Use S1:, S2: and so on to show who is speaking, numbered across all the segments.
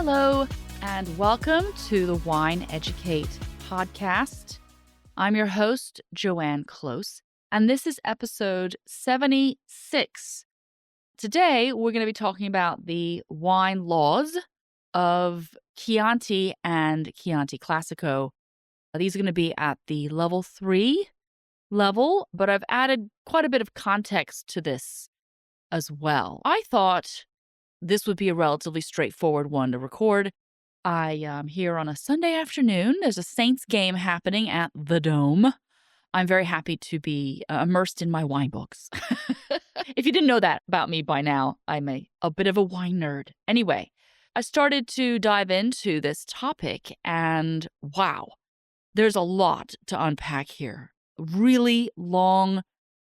S1: Hello, and welcome to the Wine Educate podcast. I'm your host, Joanne Close, and this is episode 76. Today, we're going to be talking about the wine laws of Chianti and Chianti Classico. These are going to be at the level 3 level, but I've added quite a bit of context to this as well. I thought this would be a relatively straightforward one to record. I am here on a Sunday afternoon. There's a Saints game happening at the Dome. I'm very happy to be immersed in my wine books. If you didn't know that about me by now, I'm a bit of a wine nerd. Anyway, I started to dive into this topic, and wow, there's a lot to unpack here. Really long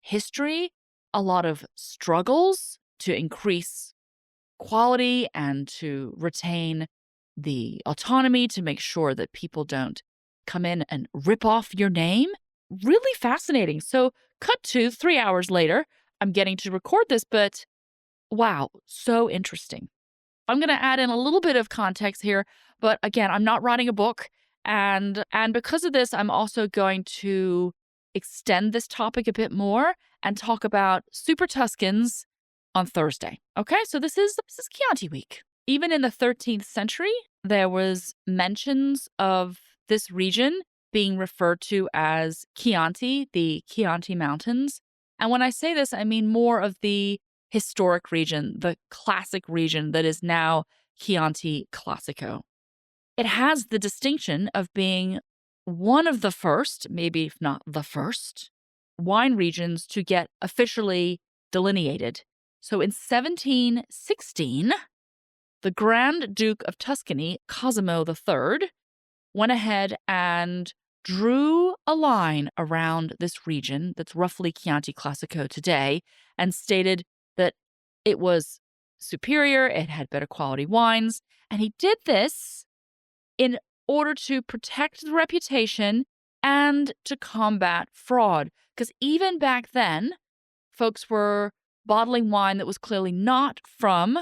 S1: history, a lot of struggles to increase quality and to retain the autonomy to make sure that people don't come in and rip off your name. Really fascinating. So cut to 3 hours later, I'm getting to record this, but wow, so interesting. I'm going to add in a little bit of context here, but again, I'm not writing a book. And because of this, I'm also going to extend this topic a bit more and talk about Super Tuscans on Thursday. Okay, so this is Chianti week. Even in the 13th century, there was mentions of this region being referred to as Chianti, the Chianti Mountains. And when I say this, I mean more of the historic region, the classic region that is now Chianti Classico. It has the distinction of being one of the first, maybe if not the first, wine regions to get officially delineated. So in 1716, the Grand Duke of Tuscany, Cosimo III, went ahead and drew a line around this region that's roughly Chianti Classico today and stated that it was superior, it had better quality wines, and he did this in order to protect the reputation and to combat fraud. Because even back then, folks were bottling wine that was clearly not from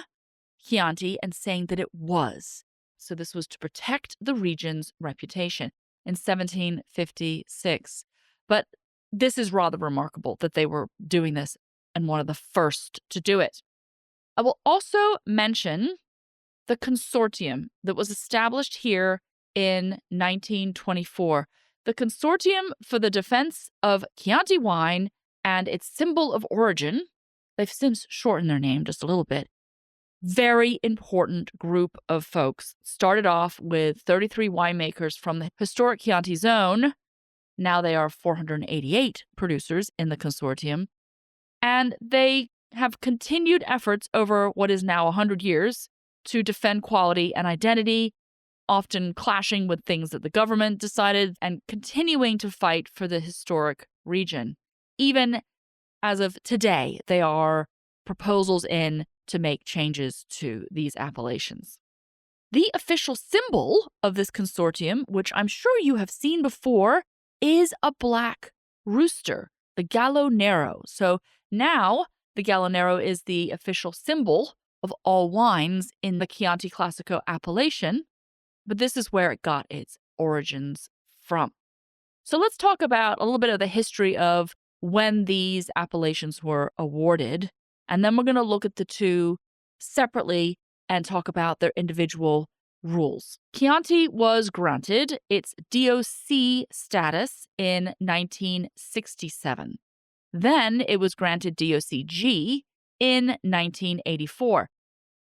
S1: Chianti and saying that it was. So this was to protect the region's reputation in 1756. But this is rather remarkable that they were doing this and one of the first to do it. I will also mention the consortium that was established here in 1924. The Consortium for the Defense of Chianti Wine and its Symbol of Origin. They've since shortened their name just a little bit. Very important group of folks. Started off with 33 winemakers from the historic Chianti zone. Now they are 488 producers in the consortium. And they have continued efforts over what is now 100 years to defend quality and identity, often clashing with things that the government decided and continuing to fight for the historic region. Even as of today, there are proposals in to make changes to these appellations. The official symbol of this consortium, which I'm sure you have seen before, is a black rooster, the Gallo Nero. So now the Gallo Nero is the official symbol of all wines in the Chianti Classico appellation, but this is where it got its origins from. So let's talk about a little bit of the history of when these appellations were awarded, and then we're going to look at the two separately and talk about their individual rules. Chianti was granted its DOC status in 1967. Then it was granted DOCG in 1984.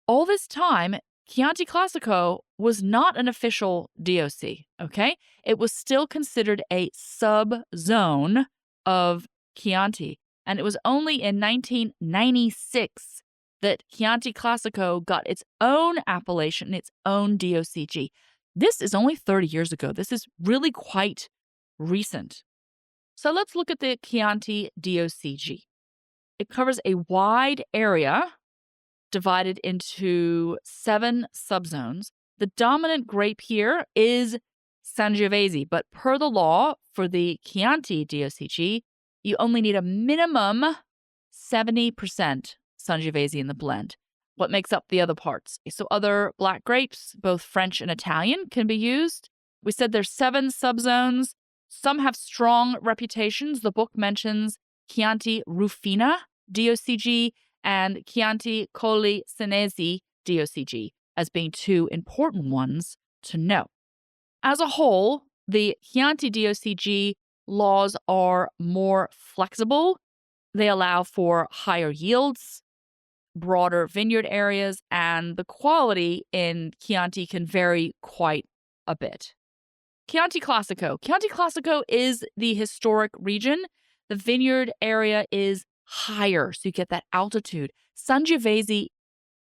S1: All this time, Chianti Classico was not an official DOC, okay? It was still considered a sub-zone of Chianti. And it was only in 1996 that Chianti Classico got its own appellation, its own DOCG. This is only 30 years ago. This is really quite recent. So let's look at the Chianti DOCG. It covers a wide area divided into 7 subzones. The dominant grape here is Sangiovese, but per the law for the Chianti DOCG, you only need a minimum 70% Sangiovese in the blend. what makes up the other parts. So other black grapes, both French and Italian, can be used. We said there's 7 subzones. Some have strong reputations. The book mentions Chianti Rufina, DOCG, and Chianti Colli Senesi, DOCG, as being 2 important ones to know. As a whole, the Chianti DOCG laws are more flexible. They allow for higher yields, broader vineyard areas, and the quality in Chianti can vary quite a bit. Chianti Classico. Chianti Classico is the historic region. The vineyard area is higher, so you get that altitude. Sangiovese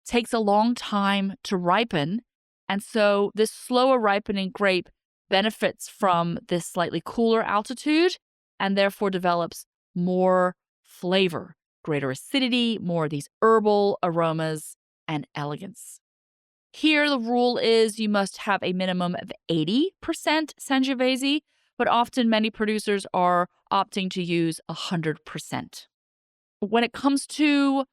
S1: takes a long time to ripen, and so this slower ripening grape benefits from this slightly cooler altitude and therefore develops more flavor, greater acidity, more of these herbal aromas, and elegance. Here, the rule is you must have a minimum of 80% Sangiovese, but often many producers are opting to use 100%. When it comes to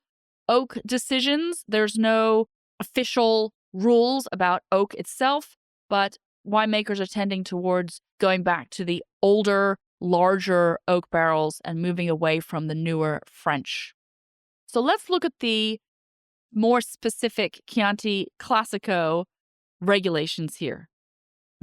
S1: oak decisions, there's no official rules about oak itself, but winemakers are tending towards going back to the older, larger oak barrels and moving away from the newer French. So let's look at the more specific Chianti Classico regulations here.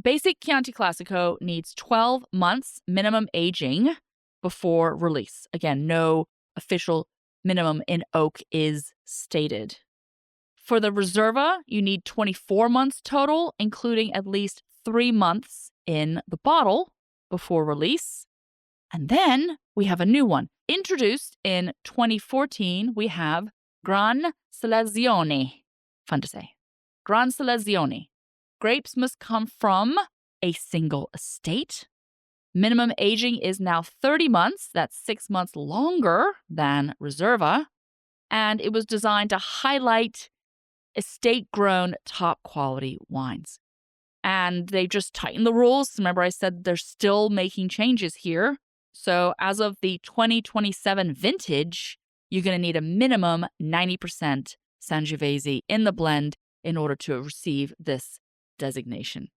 S1: Basic Chianti Classico needs 12 months minimum aging before release. Again, no official minimum in oak is stated. For the Reserva, you need 24 months total, including at least 3 months in the bottle before release. And then we have a new one. Introduced in 2014, we have Gran Selezione. Fun to say. Gran Selezione. Grapes must come from a single estate. Minimum aging is now 30 months. That's 6 months longer than Reserva. And it was designed to highlight estate-grown, top-quality wines. And they just tightened the rules. Remember, I said they're still making changes here. So as of the 2027 vintage, you're going to need a minimum 90% Sangiovese in the blend in order to receive this designation.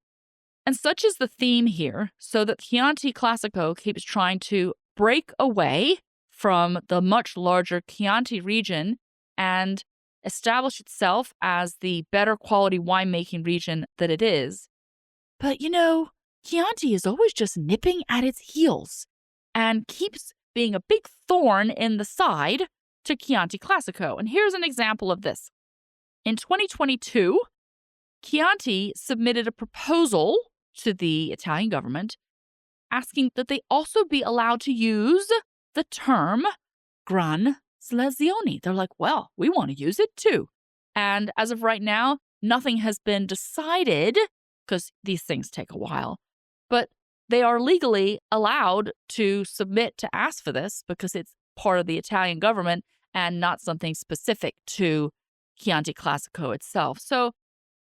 S1: And such is the theme here, so that Chianti Classico keeps trying to break away from the much larger Chianti region and establish itself as the better quality winemaking region that it is. But Chianti is always just nipping at its heels and keeps being a big thorn in the side to Chianti Classico. And here's an example of this. In 2022, Chianti submitted a proposal to the Italian government asking that they also be allowed to use the term Gran Selezione. They're like, well, we want to use it too. And as of right now, nothing has been decided because these things take a while. But they are legally allowed to submit to ask for this because it's part of the Italian government and not something specific to Chianti Classico itself. So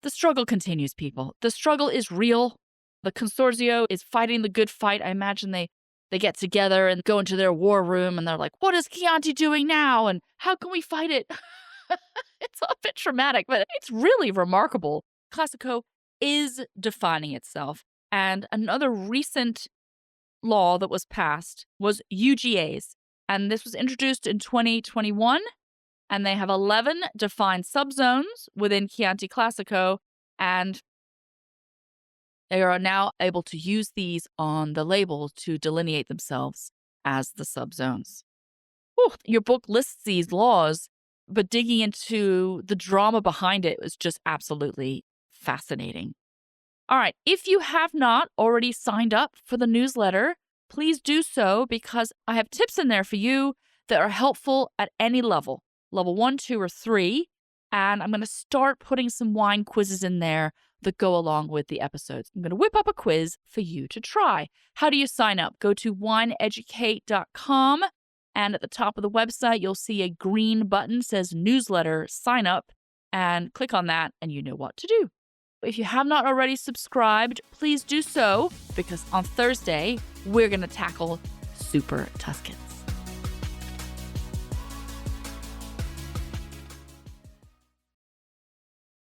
S1: the struggle continues, people. The struggle is real. The Consorzio is fighting the good fight. I imagine they get together and go into their war room and they're like, what is Chianti doing now? And how can we fight it? It's a bit traumatic, but it's really remarkable. Classico is defining itself. And another recent law that was passed was UGAs. And this was introduced in 2021. And they have 11 defined subzones within Chianti Classico. And they are now able to use these on the label to delineate themselves as the subzones. Your book lists these laws, but digging into the drama behind it was just absolutely fascinating. All right, if you have not already signed up for the newsletter, please do so because I have tips in there for you that are helpful at any level 1, 2, or 3. And I'm going to start putting some wine quizzes in there that go along with the episodes. I'm going to whip up a quiz for you to try. How do you sign up? Go to wineeducate.com, and at the top of the website, you'll see a green button that says newsletter sign up, and click on that, and you know what to do. If you have not already subscribed, please do so, because on Thursday, we're going to tackle Super Tuscans.